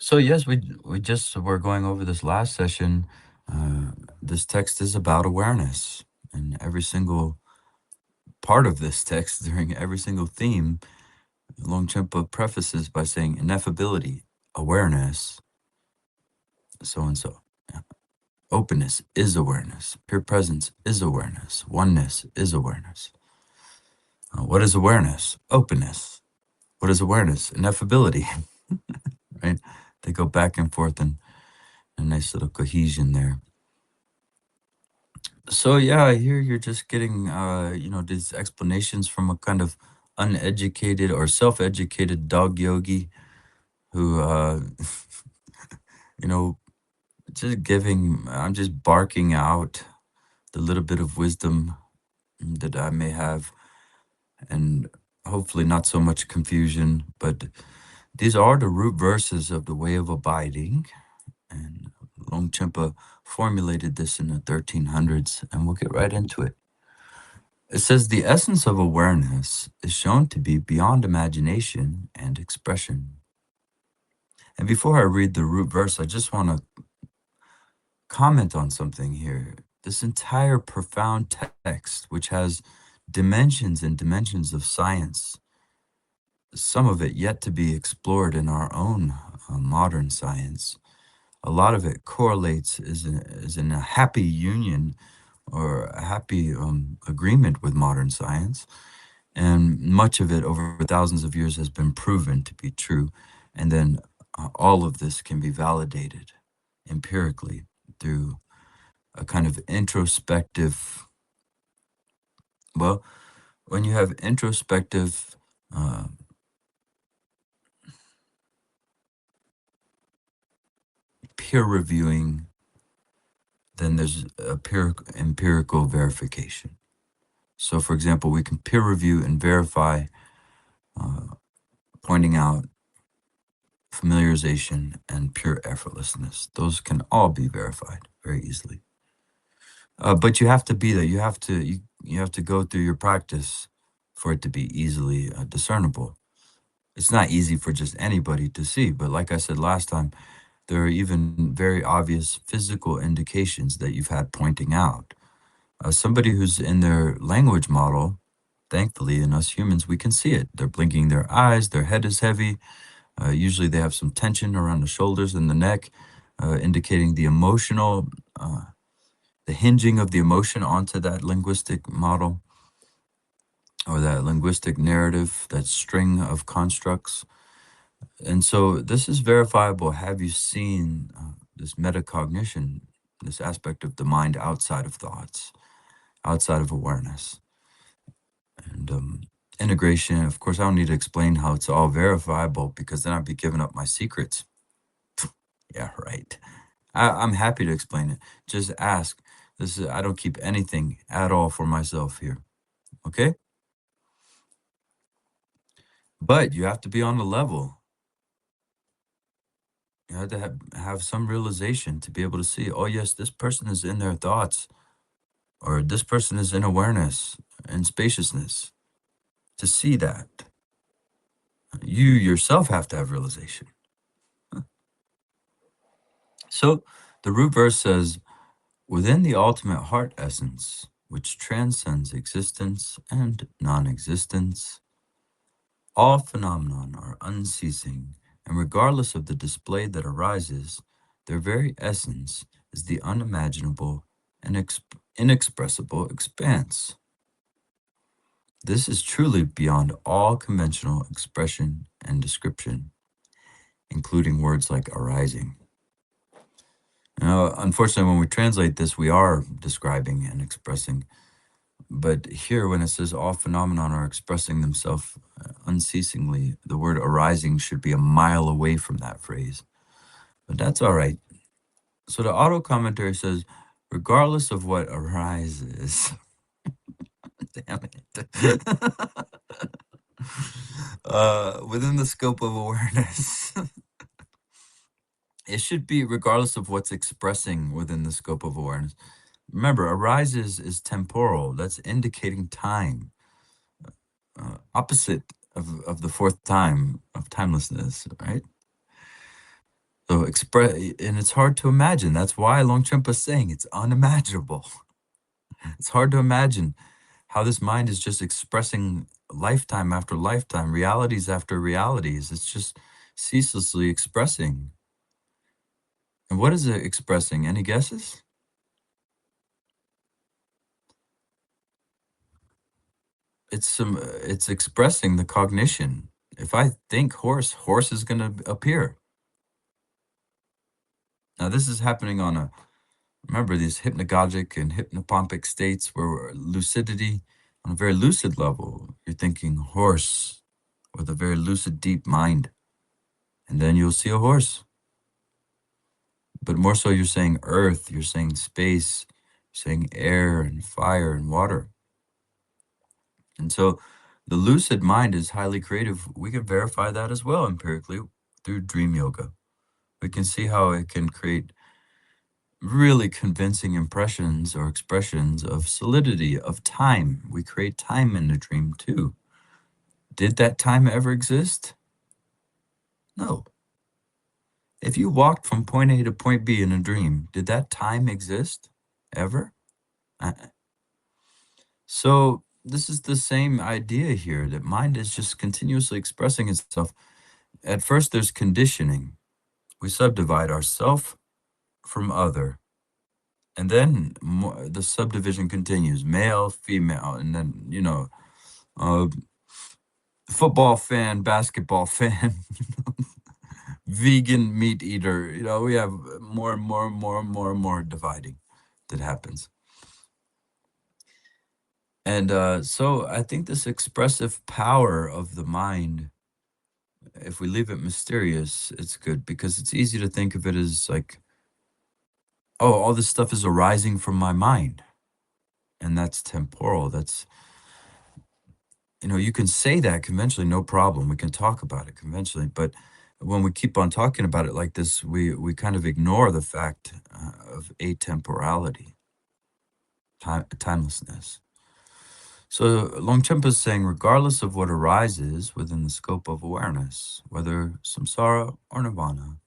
So yes, we just were going over this last session. This text is about awareness, and every single part of this text, during every single theme, Longchenpa prefaces by saying ineffability, awareness, so and so. Yeah. Openness is awareness. Pure presence is awareness. Oneness is awareness. What is awareness? Openness. What is awareness? Ineffability. Right? They go back and forth in a nice little cohesion there. So yeah, I hear you're just getting these explanations from a kind of uneducated or self-educated dog yogi who you know just giving I'm just barking out the little bit of wisdom that I may have, and hopefully not so much confusion, but these are the root verses of the way of abiding, and Longchenpa formulated this in the 1300s, and we'll get right into it. It says the essence of awareness is shown to be beyond imagination and expression. And before I read the root verse, I just want to comment on something here. This entire profound text, which has dimensions and dimensions of science, some of it yet to be explored in our own modern science, a lot of it correlates, is in a happy union or a happy agreement with modern science. And much of it over thousands of years has been proven to be true. And then all of this can be validated empirically through a kind of introspective, well, when you have introspective uh, peer reviewing, then there's a empirical verification. So, for example, we can peer review and verify, uh, pointing out familiarization and pure effortlessness. Those can all be verified very easily. But you have to be there. You have to go through your practice for it to be easily discernible. It's not easy for just anybody to see, but like I said last time, there are even very obvious physical indications that you've had pointing out. Somebody who's in their language model, thankfully, in us humans, we can see it. They're blinking their eyes, their head is heavy. Usually they have some tension around the shoulders and the neck, indicating uh, the hinging of the emotion onto that linguistic model or that linguistic narrative, that string of constructs. And so this is verifiable. Have you seen this metacognition, this aspect of the mind outside of thoughts, outside of awareness? And integration, of course, I don't need to explain how it's all verifiable because then I'd be giving up my secrets. Yeah, right. I'm happy to explain it. Just ask. I don't keep anything at all for myself here. Okay? But you have to be on the level. You have to have some realization to be able to see, oh, yes, this person is in their thoughts, or this person is in awareness and spaciousness. To see that, you yourself have to have realization. So the root verse says, within the ultimate heart essence, which transcends existence and non existence, all phenomenon are unceasing, and regardless of the display that arises, their very essence is the unimaginable and inexpressible expanse. This is truly beyond all conventional expression and description, including words like arising. Now, unfortunately, when we translate this, we are describing and expressing. But here, when it says all phenomenon are expressing themselves unceasingly, the word arising should be a mile away from that phrase. But that's all right. So the auto commentary says, regardless of what arises, damn it, within the scope of awareness, it should be regardless of what's expressing within the scope of awareness. Remember, arises is temporal. That's indicating time. Opposite of the fourth time of timelessness, right? So and it's hard to imagine. That's why Longchen is saying it's unimaginable. It's hard to imagine how this mind is just expressing lifetime after lifetime, realities after realities. It's just ceaselessly expressing. And what is it expressing? Any guesses? It's expressing the cognition. If I think horse, horse is going to appear. Now this is happening on remember these hypnagogic and hypnopompic states where lucidity on a very lucid level, you're thinking horse with a very lucid, deep mind. And then you'll see a horse. But more so you're saying earth, you're saying space, you're saying air and fire and water. And so the lucid mind is highly creative. We can verify that as well empirically through dream yoga. We can see how it can create really convincing impressions or expressions of solidity, of time. We create time in the dream too. Did that time ever exist? No. If you walked from point A to point B in a dream, did that time exist ever? So this is the same idea here, that mind is just continuously expressing itself. At first, there's conditioning. We subdivide ourself from other. And then the subdivision continues, male, female, and then, football fan, basketball fan, vegan meat eater. We have more and more and more and more and more dividing that happens. And so I think this expressive power of the mind, if we leave it mysterious, it's good, because it's easy to think of it as like, oh, all this stuff is arising from my mind. And that's temporal. That's, you can say that conventionally, no problem. We can talk about it conventionally. But when we keep on talking about it like this, we kind of ignore the fact of atemporality, timelessness. So Longchen is saying, regardless of what arises within the scope of awareness, whether samsara or nirvana,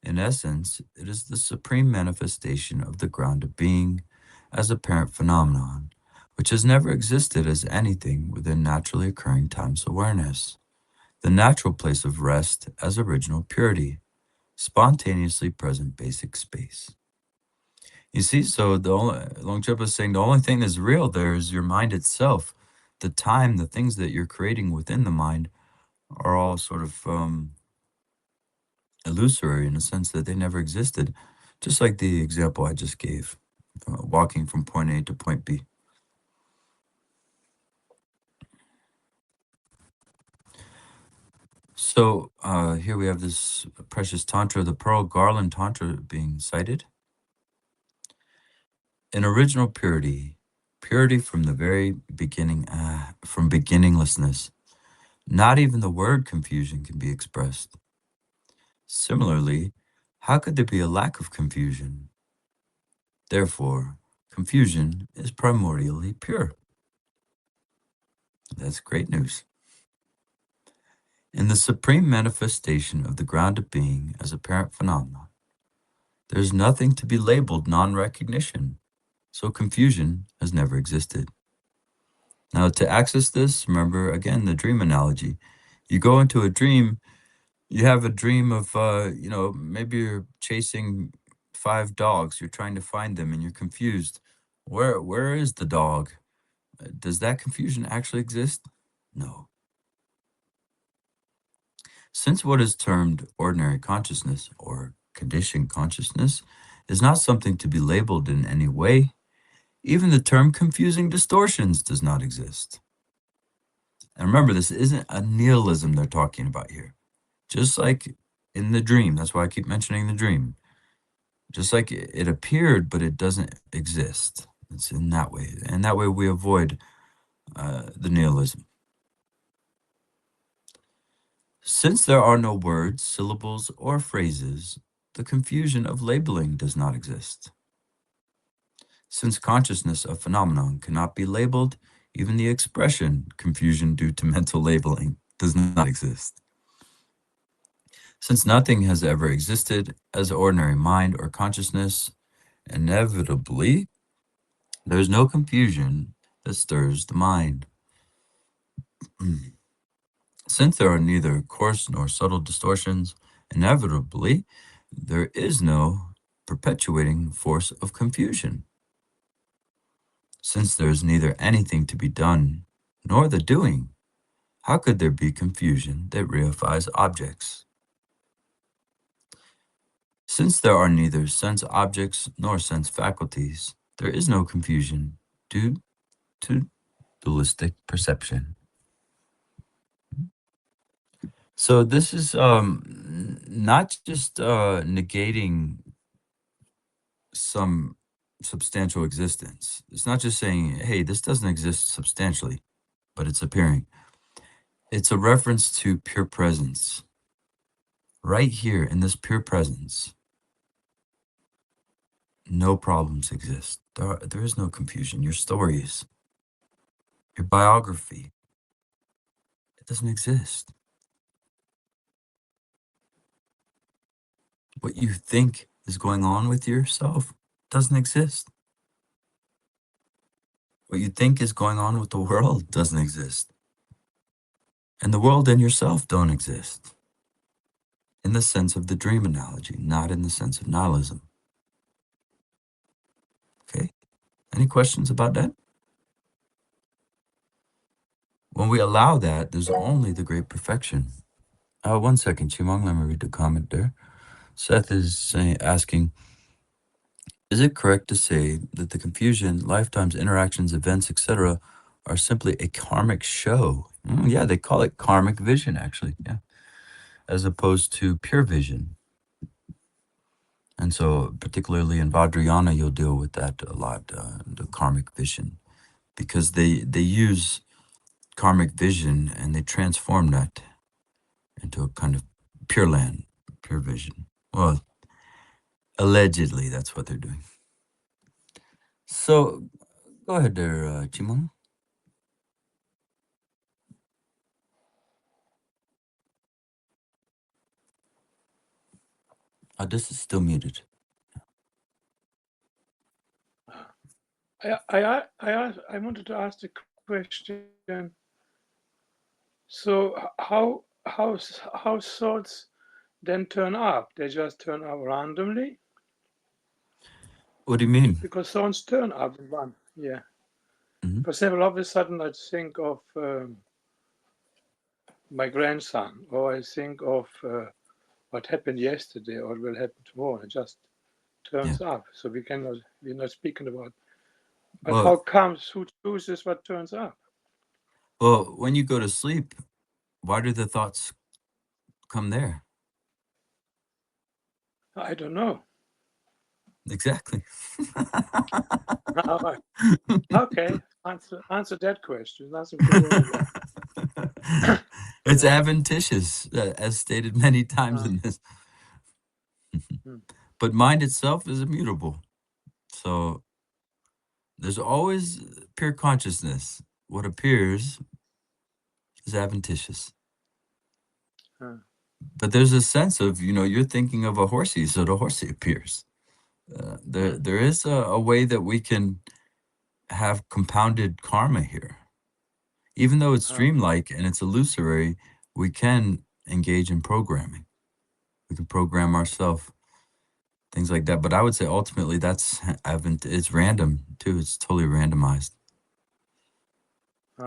in essence, it is the supreme manifestation of the grounded being as apparent phenomenon, which has never existed as anything within naturally occurring timeless awareness, the natural place of rest as original purity, spontaneously present basic space. You see, so Longchen is saying the only thing that's real there is your mind itself. The time, the things that you're creating within the mind are all sort of illusory in the sense that they never existed, just like the example I just gave, walking from point A to point B. So here we have this precious tantra, the Pearl of Garland tantra, being cited. In original purity, purity from the very beginning, from beginninglessness, not even the word confusion can be expressed. Similarly, how could there be a lack of confusion? Therefore, confusion is primordially pure. That's great news. In the supreme manifestation of the grounded being as apparent phenomenon, there is nothing to be labeled non-recognition, so confusion has never existed. Now, to access this, remember again the dream analogy. You go into a dream, you have a dream of, maybe you're chasing 5 dogs, you're trying to find them, and you're confused. Where is the dog? Does that confusion actually exist? No. Since what is termed ordinary consciousness or conditioned consciousness is not something to be labeled in any way, even the term confusing distortions does not exist. And remember, this isn't a nihilism they're talking about here. Just like in the dream, that's why I keep mentioning the dream. Just like it appeared, but it doesn't exist. It's in that way. And that way we avoid the nihilism. Since there are no words, syllables, or phrases, the confusion of labeling does not exist. Since consciousness of phenomenon cannot be labeled, even the expression confusion due to mental labeling does not exist. Since nothing has ever existed as ordinary mind or consciousness, inevitably, there is no confusion that stirs the mind. Since there are neither coarse nor subtle distortions, inevitably, there is no perpetuating force of confusion. Since there is neither anything to be done nor the doing, how could there be confusion that reifies objects? Since there are neither sense objects nor sense faculties, there is no confusion due to dualistic perception. So this is not just negating some substantial existence. It's not just saying, hey, this doesn't exist substantially, but it's appearing. It's a reference to pure presence. Right here in this pure presence, no problems exist. There is no confusion. Your stories, your biography, it doesn't exist. What you think is going on with yourself doesn't exist. What you think is going on with the world doesn't exist. And the world and yourself don't exist. In the sense of the dream analogy, not in the sense of nihilism. Okay? Any questions about that? When we allow that, there's only the great perfection. 1 second, Chimong, let me read the comment there. Seth is asking, is it correct to say that the confusion, lifetimes, interactions, events, etc., are simply a karmic show? Yeah, they call it karmic vision, actually, yeah, as opposed to pure vision. And so, particularly in Vajrayana, you'll deal with that a lot, the karmic vision, because they use karmic vision and they transform that into a kind of pure land, pure vision. Well, allegedly, that's what they're doing. So, go ahead there, Chimong. This is still muted. I wanted to ask the question. So how thoughts then turn up? They just turn up randomly? What do you mean? Because thoughts turn up in one, yeah. Mm-hmm. For example, all of a sudden I think of my grandson, or I think of what happened yesterday or will happen tomorrow. It just turns up. So we're not speaking about. But Well, how comes, who chooses what turns up? well, when you go to sleep, why do the thoughts come there? I don't know. Exactly. Okay, answer that question. Nothing to worry about. It's adventitious, as stated many times in this. But mind itself is immutable. So there's always pure consciousness. What appears is adventitious. But there's a sense of, you're thinking of a horsey, so the horsey appears. There is a way that we can have compounded karma here. Even though it's dreamlike and it's illusory, we can engage in programming. We can program ourselves, things like that. But I would say ultimately it's random too. It's totally randomized.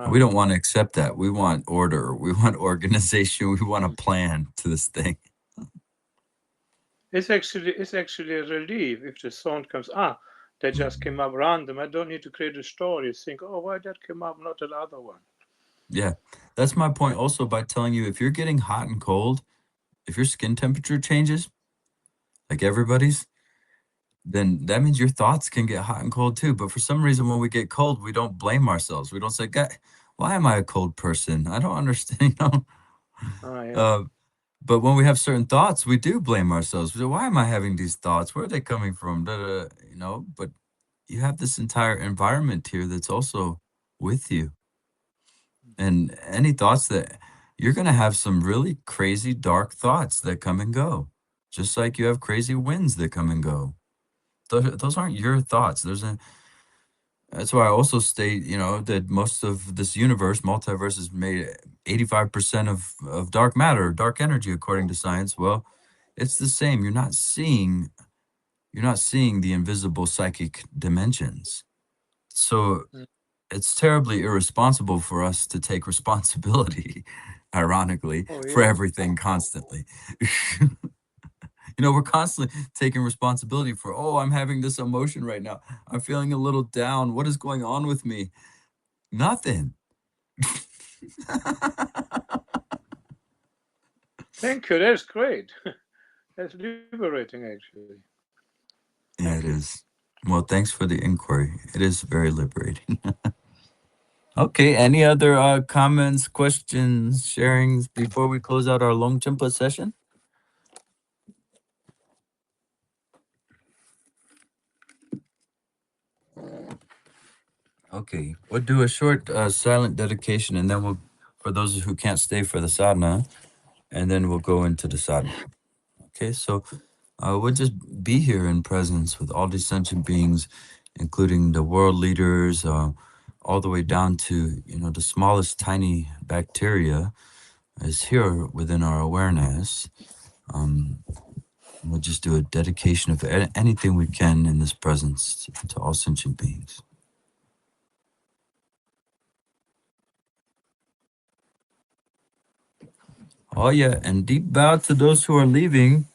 We don't want to accept that. We want order. We want organization. We want a plan to this thing. It's actually a relief if the sound comes. That just came up random. I don't need to create a story. Think, why that came up, not the other one. Yeah, that's my point. Also, by telling you, if you're getting hot and cold, if your skin temperature changes, like everybody's, then that means your thoughts can get hot and cold too. But for some reason, when we get cold, we don't blame ourselves. We don't say, "God, why am I a cold person? I don't understand." But when we have certain thoughts, we do blame ourselves. We say, why am I having these thoughts? Where are they coming from? But you have this entire environment here that's also with you. And any thoughts that, you're going to have some really crazy dark thoughts that come and go, just like you have crazy winds that come and go. Those aren't your thoughts. That's why I also state, that most of this universe, multiverse, is made 85% of dark matter, dark energy, according to science. Well, it's the same. You're not seeing the invisible psychic dimensions. So it's terribly irresponsible for us to take responsibility, ironically, Oh, for yeah. everything constantly. We're constantly taking responsibility for, oh, I'm having this emotion right now. I'm feeling a little down. What is going on with me? Nothing. Thank you. That's great. That's liberating, actually. Yeah, Thank it you. is. Well, thanks for the inquiry. It is very liberating. Okay, any other comments, questions, sharings before we close out our Longchen session? Okay, we'll do a short silent dedication, and then for those who can't stay for the sadhana, and then we'll go into the sadhana. Okay, so we'll just be here in presence with all these sentient beings, including the world leaders, all the way down to, the smallest tiny bacteria is here within our awareness. We'll just do a dedication of anything we can in this presence to all sentient beings. Oh yeah, and deep bow to those who are leaving.